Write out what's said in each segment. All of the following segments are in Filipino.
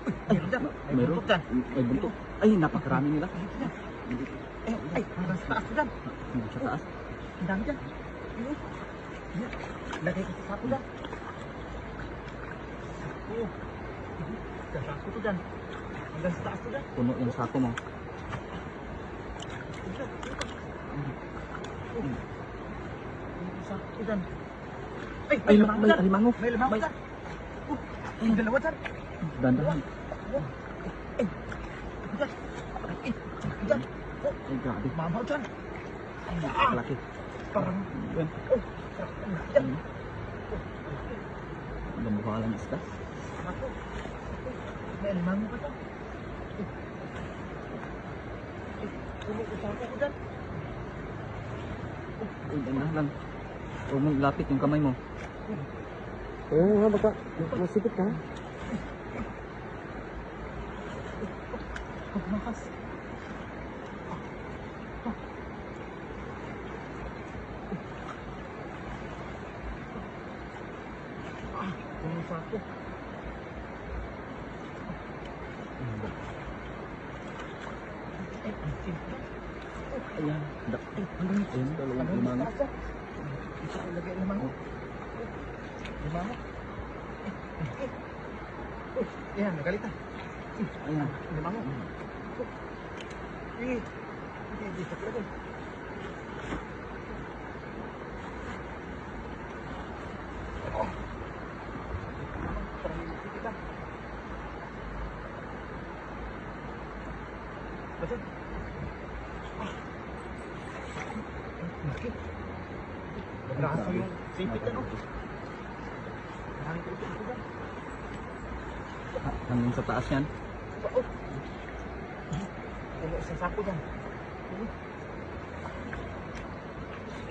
Ay, meron. May buntot. Ay, napakarami nila. Ay, hanggang sa taas ko dyan. Sa taas. Ang dami dyan. Yan. Lagay ko sa sako dyan. Oo. Sa sako ko dyan. Hanggang sa taas ko dyan. Puno yung sako mo. Sa sako ko dyan. Ay, Ay, may alimango. May limango dyan. Ay, dalawa dyan. Dandahan. Ay, dyan. Ay, dyan. Ay, grabe. Mamaw dyan. Napakalaki. Parang, Yan. dyan. Dambuhalang isda. Ako. May limango ka dyan. Puno ko sako ko dyan. Ay, dandahan. Huwag mong lapit yung kamay mo. Oo nga, baka masipit ka. Pagmakas. Puno sako. Ay, ang simple. Ayan. Ayan, dalawang limango. Isa ko lagay limango. Limango. Yan, nagalita. Ayan. Limango. Hindi sa lagay. Betul. Sakit. Berasa yung sipit ano? Maraming ko ito ba? Hanggang sa taas yan. Oh. Puno sa sako dyan.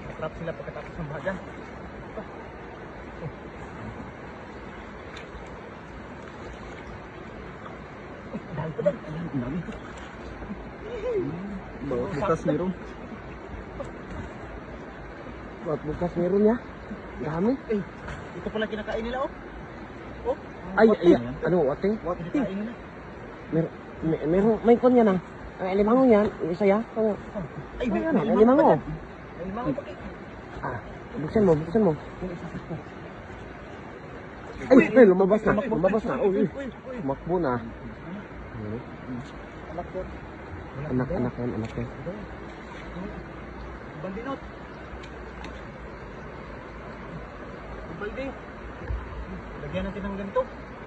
Matrap sila pagkatapos ng bahagan. Dahil ko dyan. Ayan, ang dami. Bukas meron. Buat bukas meron ya. Dami. Eh, ito pala kinakain nila oh. Oh, Ay, wati. ay, ano, ate? Kinakain nila. Meron, may kon yan ah. Ay, limango yan. Isa ya. Ay, Ay, may ano, limango limango. pa dyan. May limango pa dyan. Ah, buksan mo, buksan mo. Puno sa sako. Ay, ay, lumabas na. Lumabas na. Uy, Uy. makbo na. Anak ko. Anak yan, anak yan. Bandinot. Balde. Lagyan natin ng ganito.